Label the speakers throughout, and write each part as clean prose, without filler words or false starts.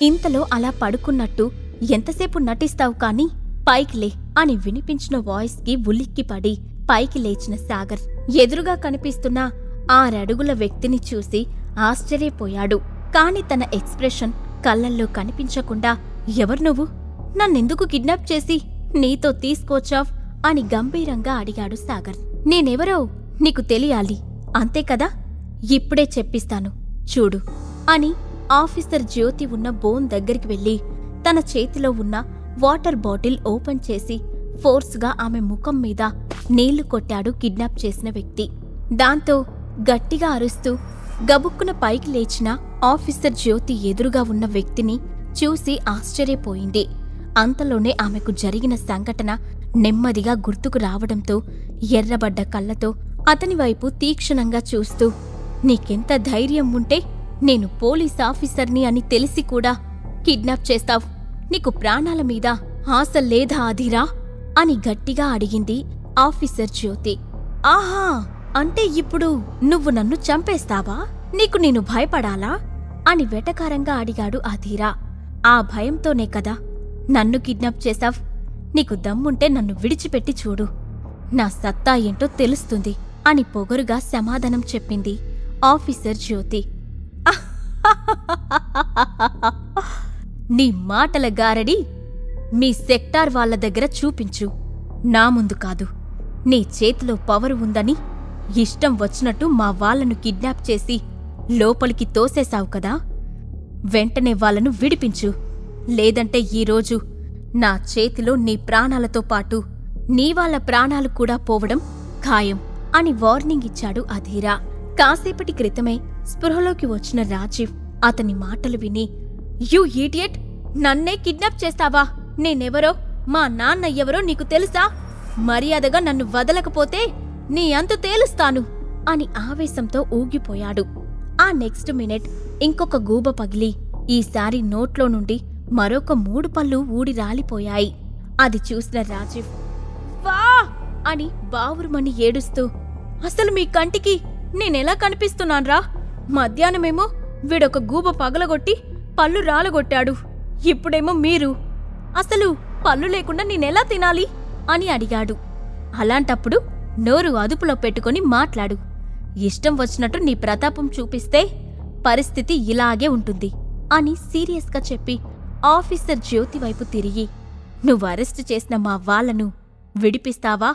Speaker 1: ఇంతలో అలా పడుకున్నట్టు ఎంతసేపు నటిస్తావు కాని పైకిలే అని వినిపించిన వాయిస్కి ఉలిక్కిపడి పైకి లేచిన సాగర్ ఎదురుగా కనిపిస్తున్న 6 అడుగుల వ్యక్తిని చూసి ఆశ్చర్యపోయాడు. కాని తన ఎక్స్ప్రెషన్ కళ్ళల్లో కనిపించకుండా ఎవరు నువ్వు? నన్నెందుకు కిడ్నాప్ చేసి నీతో తీసుకొచ్చావ్ అని గంభీరంగా అడిగాడు సాగర్. నేనెవరో నీకు తెలియాలి అంతేకదా? ఇప్పుడే చెప్పిస్తాను చూడు అని ఆఫీసర్ జ్యోతి ఉన్న బోన్ దగ్గరికి వెళ్లి తన చేతిలో ఉన్న వాటర్ బాటిల్ ఓపెన్ చేసి ఫోర్స్గా ఆమె ముఖం మీద నీళ్లు కొట్టాడు కిడ్నాప్ చేసిన వ్యక్తి. దాంతో గట్టిగా అరుస్తూ గబుక్కున పైకి లేచిన ఆఫీసర్ జ్యోతి ఎదురుగా ఉన్న వ్యక్తిని చూసి ఆశ్చర్యపోయింది. అంతలోనే ఆమెకు జరిగిన సంఘటన నెమ్మదిగా గుర్తుకు రావడంతో ఎర్రబడ్డ కళ్ళతో అతని వైపు తీక్షణంగా చూస్తూ, నీకెంత ధైర్యం ఉంటే నేను పోలీస్ ఆఫీసర్ని అని తెలిసి కూడా కిడ్నాప్ చేస్తావు? నీకు ప్రాణాల మీద ఆశ లేదా అధీరా అని గట్టిగా అడిగింది ఆఫీసర్ జ్యోతి. ఆహా, అంటే ఇప్పుడు నువ్వు నన్ను చంపేస్తావా? నీకు నేను భయపడాలా అని వెటకారంగా అడిగాడు అధీరా. ఆ భయంతోనే కదా నన్ను కిడ్నాప్ చేశావ్. నీకు దమ్ముంటే నన్ను విడిచిపెట్టి చూడు, నా సత్తా ఏంటో తెలుస్తుంది అని పొగరుగా సమాధానం చెప్పింది ఆఫీసర్ జ్యోతి. నీ మాటల గారడి మీ సెక్టార్ వాళ్ల దగ్గర చూపించు, నా ముందు కాదు. నీ చేతిలో పవరు ఉందని ఇష్టం వచ్చినట్టు మా వాళ్లను కిడ్నాప్ చేసి లోపలికి తోసేశావు కదా, వెంటనే వాళ్లను విడిపించు, లేదంటే ఈరోజు నా చేతిలో నీ ప్రాణాలతో పాటు నీ వాళ్ళ ప్రాణాలు కూడా పోవడం ఖాయం అని వార్నింగ్ ఇచ్చాడు అధీరా. కాసేపటి క్రితమే స్పృహలోకి వచ్చిన రాజీవ్ అతని మాటలు విని, యూ ఈడియట్, నన్నే కిడ్నాప్ చేస్తావా? నేనెవరో, మా నాన్న ఎవరో నీకు తెలుసా? మర్యాదగా నన్ను వదలకపోతే నీ అంతు తేలుస్తాను అని ఆవేశంతో ఊగిపోయాడు. ఆ నెక్స్ట్ మినిట్ ఇంకొక గూబ పగిలి ఈసారి నోట్లో నుండి మరొక 3 పళ్ళు ఊడి రాలిపోయాయి. అది చూసిన రాజీవ్ వా అని బావురుమని ఏడుస్తూ, అసలు మీ కంటికి నేనెలా కనిపిస్తున్నాన్రా? మధ్యాహ్నమేమో వీడొక గూబ పగలగొట్టి పళ్ళు రాలగొట్టాడు, ఇప్పుడేమో మీరు, అసలు పళ్ళు లేకుండా నేనెలా తినాలి అని అడిగాడు. అలాంటప్పుడు నోరు అదుపులో పెట్టుకుని మాట్లాడు. ఇష్టం వచ్చినట్టు నీ ప్రతాపం చూపిస్తే పరిస్థితి ఇలాగే ఉంటుంది అని సీరియస్గా చెప్పి ఆఫీసర్ జ్యోతి వైపు తిరిగి, నువ్వు అరెస్టు చేసిన మా వాళ్లను విడిపిస్తావా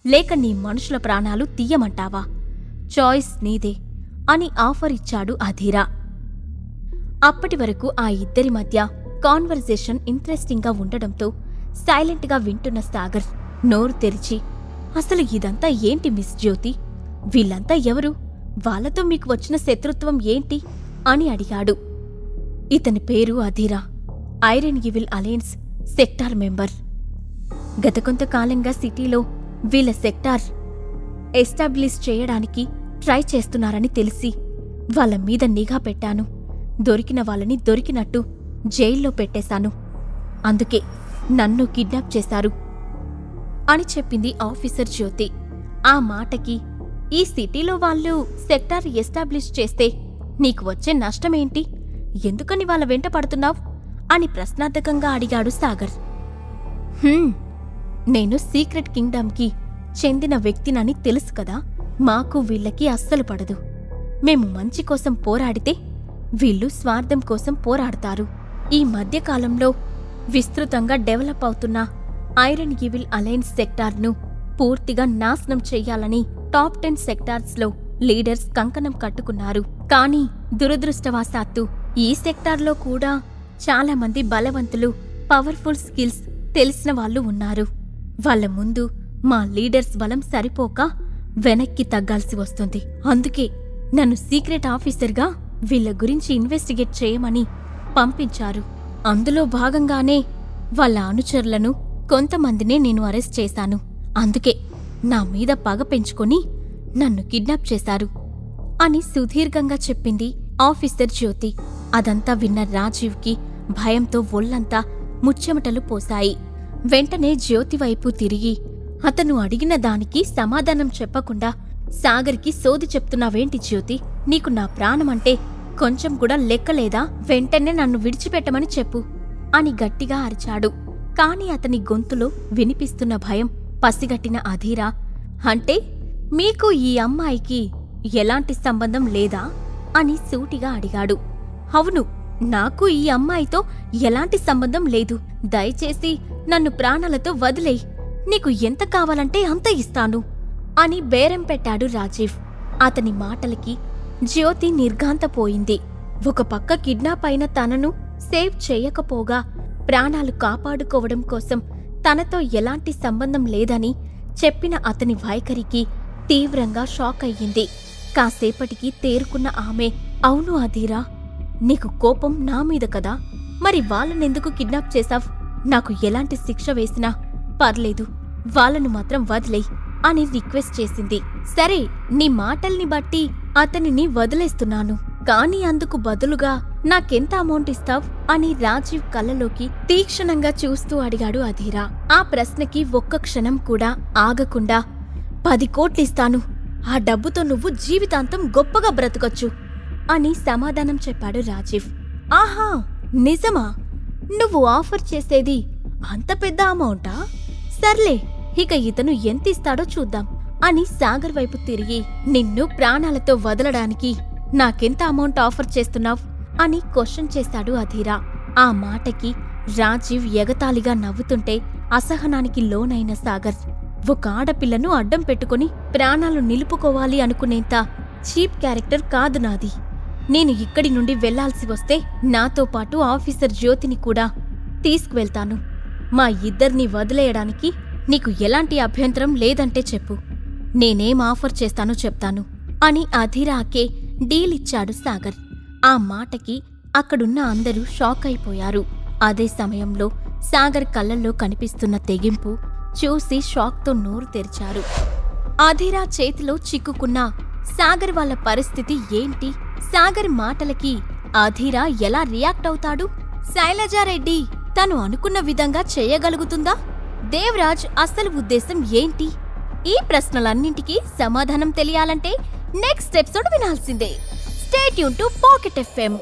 Speaker 1: లేక నీ మనుషుల ప్రాణాలు తీయమంటావా? చాయిస్ నీదే అని ఆఫర్ ఇచ్చాడు అధీరా. అప్పటి వరకు ఆ ఇద్దరి మధ్య కాన్వర్జేషన్ ఇంట్రెస్టింగ్గా ఉండడంతో సైలెంట్గా వింటున్న సాగర్ నోరు తెరిచి, అసలు ఇదంతా ఏంటి మిస్ జ్యోతి? వీళ్ళంతా ఎవరు? వాళ్లతో మీకు వచ్చిన శత్రుత్వం ఏంటి అని అడిగాడు. ఇతని పేరు Adheera, iron evil alliance sector member. గత కొంతకాలంగా సిటీలో వీళ్ళ సెక్టార్ ఎస్టాబ్లిష్ చేయడానికి ట్రై చేస్తున్నారని తెలిసి వాళ్ళ మీద నిఘా పెట్టాను. దొరికిన వాళ్ళని దొరికినట్టు జైల్లో పెట్టేశాను. అందుకే నన్ను కిడ్నాప్ చేశారు అని చెప్పింది ఆఫీసర్ జ్యోతి. ఆ మాటకి, ఈ సిటీలో వాళ్ళు సెక్టార్ ఎస్టాబ్లిష్ చేస్తే నీకు వచ్చే నష్టమేంటి? ఎందుకని వాళ్ళ వెంట పడుతున్నావ్ అని ప్రశ్నార్థకంగా అడిగాడు సాగర్. నేను సీక్రెట్ కింగ్డమ్కి చెందిన వ్యక్తినని తెలుసు కదా, మాకు వీళ్ళకి అస్సలు పడదు. మేము మంచి కోసం పోరాడితే వీళ్ళు స్వార్థం కోసం పోరాడతారు. ఈ మధ్యకాలంలో విస్తృతంగా డెవలప్ అవుతున్న ఐరన్ ఈవిల్ అలయన్స్ సెక్టార్ను పూర్తిగా నాశనం చెయ్యాలని టాప్ 10 సెక్టార్స్లో లీడర్స్ కంకణం కట్టుకున్నారు. కానీ దురదృష్టవశాత్తు ఈ సెక్టార్లో కూడా చాలామంది బలవంతులు, పవర్ఫుల్ స్కిల్స్ తెలిసిన వాళ్ళు ఉన్నారు. వాళ్ళ ముందు మా లీడర్స్ బలం సరిపోక వెనక్కి తగ్గాల్సి వస్తుంది. అందుకే నన్ను సీక్రెట్ ఆఫీసర్గా వీళ్ళ గురించి ఇన్వెస్టిగేట్ చేయమని పంపించారు. అందులో భాగంగానే వాళ్ళ అనుచరులను కొంతమందినే నేను అరెస్ట్ చేశాను. అందుకే నా మీద పగ పెంచుకొని నన్ను కిడ్నాప్ చేశారు అని సుదీర్ఘంగా చెప్పింది ఆఫీసర్ జ్యోతి. అదంతా విన్న రాజీవ్కి భయంతో ఒళ్లంతా ముచ్చెమటలు పోశాయి. వెంటనే జ్యోతి వైపు తిరిగి, అతను అడిగిన దానికి సమాధానం చెప్పకుండా సాగర్కి సోది చెప్తున్నావేంటి జ్యోతి? నీకు నా ప్రాణమంటే కొంచెం కూడా లెక్కలేదా? వెంటనే నన్ను విడిచిపెట్టమని చెప్పు అని గట్టిగా అరిచాడు. కాని అతని గొంతులో వినిపిస్తున్న భయం పసిగట్టిన అధీరా, అంటే మీకు ఈ అమ్మాయికి ఎలాంటి సంబంధం లేదా అని సూటిగా అడిగాడు. అవును, నాకు ఈ అమ్మాయితో ఎలాంటి సంబంధం లేదు. దయచేసి నన్ను ప్రాణాలతో వదిలేయ్. నీకు ఎంత కావాలంటే అంత ఇస్తాను అని బేరం పెట్టాడు రాజీవ్. అతని మాటలకి జ్యోతి నిర్ఘాంతపోయింది. ఒక పక్క కిడ్నాప్ అయిన తనను సేవ్ చేయకపోగా ప్రాణాలు కాపాడుకోవడం కోసం తనతో ఎలాంటి సంబంధం లేదని చెప్పిన అతని వైఖరికి తీవ్రంగా షాక్ అయ్యింది. కాసేపటికి తేరుకున్న ఆమె, అవును అధీరా, నీకు కోపం నా మీద కదా, మరి వాళ్ళనెందుకు కిడ్నాప్ చేశావ్? నాకు ఎలాంటి శిక్ష వేసినా పర్లేదు, వాళ్ళను మాత్రం వదిలేయ్ అని రిక్వెస్ట్ చేసింది. సరే, నీ మాటల్ని బట్టి అతనిని వదిలేస్తున్నాను, కాని అందుకు బదులుగా నాకెంత అమౌంట్ ఇస్తావ్ అని రాజీవ్ కళ్ళలోకి తీక్షణంగా చూస్తూ అడిగాడు అధీరా. ఆ ప్రశ్నకి ఒక్క క్షణం కూడా ఆగకుండా 10 కోట్లిస్తాను, ఆ డబ్బుతో నువ్వు జీవితాంతం గొప్పగా బ్రతకొచ్చు అని సమాధానం చెప్పాడు రాజీవ్. ఆహా, నిజమా? నువ్వు ఆఫర్ చేసేది అంత పెద్ద అమౌంటా? సర్లే, ఇక ఇతను ఎంతిస్తాడో చూద్దాం అని సాగర్ వైపు తిరిగి, నిన్ను ప్రాణాలతో వదలడానికి నాకెంత అమౌంట్ ఆఫర్ చేస్తున్నావ్ అని క్వశ్చన్ చేశాడు అధీరా. ఆ మాటకి రాజీవ్ ఎగతాళిగా నవ్వుతుంటే అసహనానికి లోనైన సాగర్, ఒక ఆడపిల్లను అడ్డం పెట్టుకుని ప్రాణాలు నిలుపుకోవాలి అనుకునేంత చీప్ క్యారెక్టర్ కాదు నాది. నేను ఇక్కడి నుండి వెళ్లాల్సి వస్తే నాతో పాటు ఆఫీసర్ జ్యోతిని కూడా తీసుకువెళ్తాను. మా ఇద్దరిని వదిలేయడానికి నీకు ఎలాంటి అభ్యంతరం లేదంటే చెప్పు, నేనేం ఆఫర్ చేస్తానో చెప్తాను అని అధీరాకే డీలిచ్చాడు సాగర్. ఆ మాటకి అక్కడున్న అందరూ షాక్ అయిపోయారు. అదే సమయంలో సాగర్ కళ్ళల్లో కనిపిస్తున్న తెగింపు చూసి షాక్తో నోరు తెరిచారు. అధీరా చేతిలో చిక్కుకున్న సాగర్ వాళ్ళ పరిస్థితి ఏంటి? సాగర్ మాటలకి అధీరా ఎలా రియాక్ట్ అవుతాడు? శైలజారెడ్డి తను అనుకున్న విధంగా చేయగలుగుతుందా? దేవరాజ్ అసలు ఉద్దేశం ఏంటి? ఈ ప్రశ్నలన్నింటికీ సమాధానం తెలియాలంటే నెక్స్ట్ ఎపిసోడ్ వినాల్సిందే. Stay tune to pocket FM.